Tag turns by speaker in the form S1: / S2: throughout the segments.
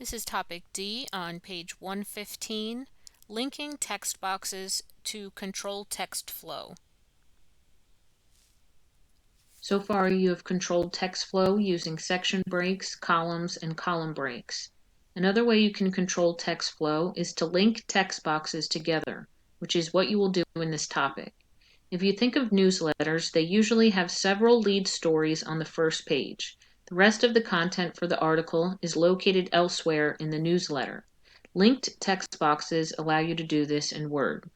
S1: This is topic D on page 115, linking text boxes to control text flow.
S2: So far you have controlled text flow using section breaks, columns, and column breaks. Another way you can control text flow is to link text boxes together, which is what you will do in this topic. If you think of newsletters, they usually have several lead stories on the first page. The rest of the content for the article is located elsewhere in the newsletter. Linked text boxes allow you to do this in Word.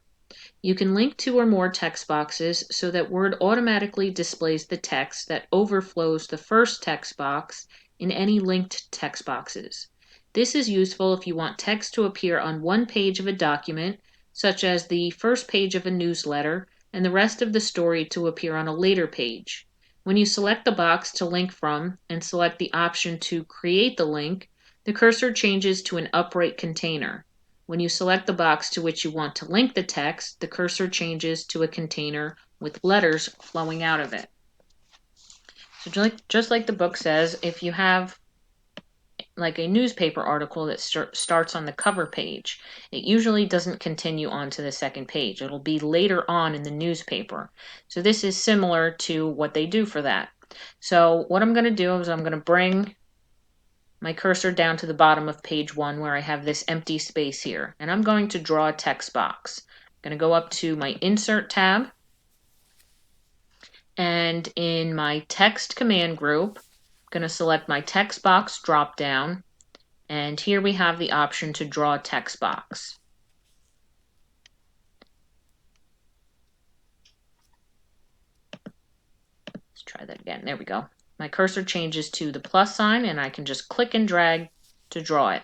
S2: You can link two or more text boxes so that Word automatically displays the text that overflows the first text box in any linked text boxes. This is useful if you want text to appear on one page of a document, such as the first page of a newsletter, and the rest of the story to appear on a later page. When you select the box to link from and select the option to create the link, the cursor changes to an upright container. When you select the box to which you want to link the text, the cursor changes to a container with letters flowing out of it. So just like the book says, if you have like a newspaper article that starts on the cover page, it usually doesn't continue on to the second page. It'll be later on in the newspaper. So this is similar to what they do for that. So what I'm going to do is I'm going to bring my cursor down to the bottom of page 1 where I have this empty space here, and I'm going to draw a text box. I'm going to go up to my Insert tab, and in my Text command group, I'm going to select my text box drop down, and here we have the option to draw a text box. Let's try that again. There we go. My cursor changes to the plus sign, and I can just click and drag to draw it.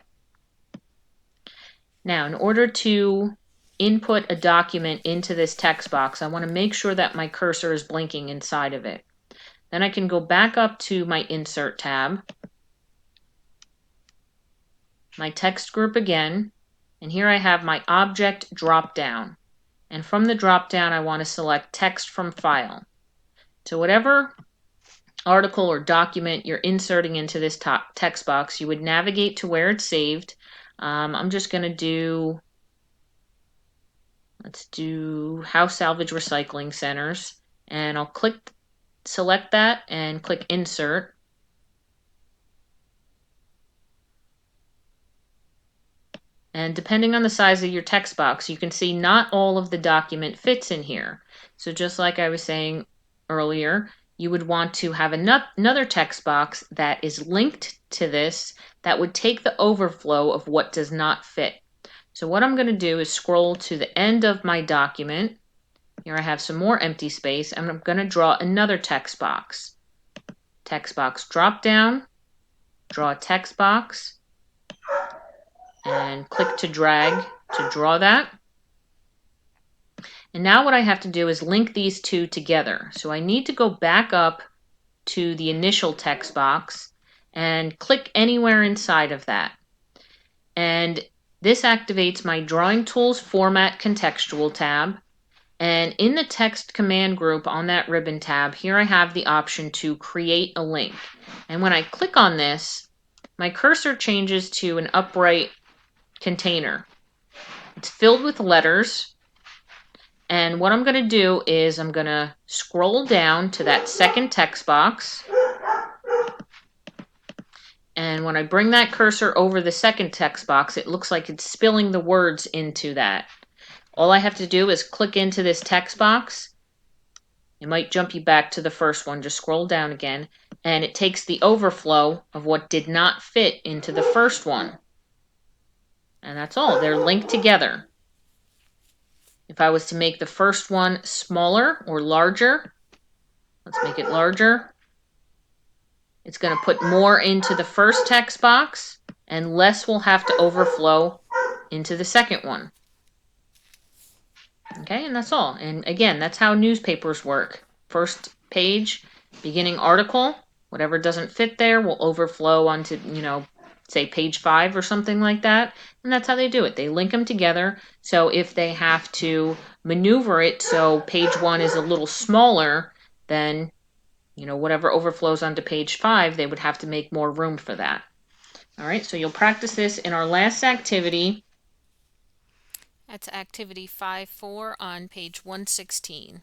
S2: Now, in order to input a document into this text box, I want to make sure that my cursor is blinking inside of it. Then I can go back up to my Insert tab, my text group again, and here I have my Object drop down. And from the drop down, I want to select Text from File. So whatever article or document you're inserting into this text box, you would navigate to where it's saved. I'm just going to do, let's do House Salvage Recycling Centers, and I'll select that and click Insert. And depending on the size of your text box, you can see not all of the document fits in here. So just like I was saying earlier, you would want to have another text box that is linked to this that would take the overflow of what does not fit. So what I'm going to do is scroll to the end of my document. Here I have some more empty space, and I'm going to draw another text box. Text box drop down, draw a text box, and click to drag to draw that. And now what I have to do is link these two together. So I need to go back up to the initial text box and click anywhere inside of that. And this activates my Drawing Tools Format Contextual tab. And in the text command group on that ribbon tab, here I have the option to create a link. And when I click on this, my cursor changes to an upright container. It's filled with letters. And what I'm going to do is I'm going to scroll down to that second text box. And when I bring that cursor over the second text box, it looks like it's spilling the words into that. All I have to do is click into this text box. It might jump you back to the first one. Just scroll down again. And it takes the overflow of what did not fit into the first one. And that's all. They're linked together. If I was to make the first one smaller or larger, let's make it larger. It's going to put more into the first text box, and less will have to overflow into the second one. Okay, and that's all. And again, that's how newspapers work. First page, beginning article, whatever doesn't fit there will overflow onto, say page 5 or something like that. And that's how they do it. They link them together. So if they have to maneuver it so page 1 is a little smaller, then whatever overflows onto page 5, they would have to make more room for that. All right, so you'll practice this in our last activity.
S1: That's activity 5.4 on page 116.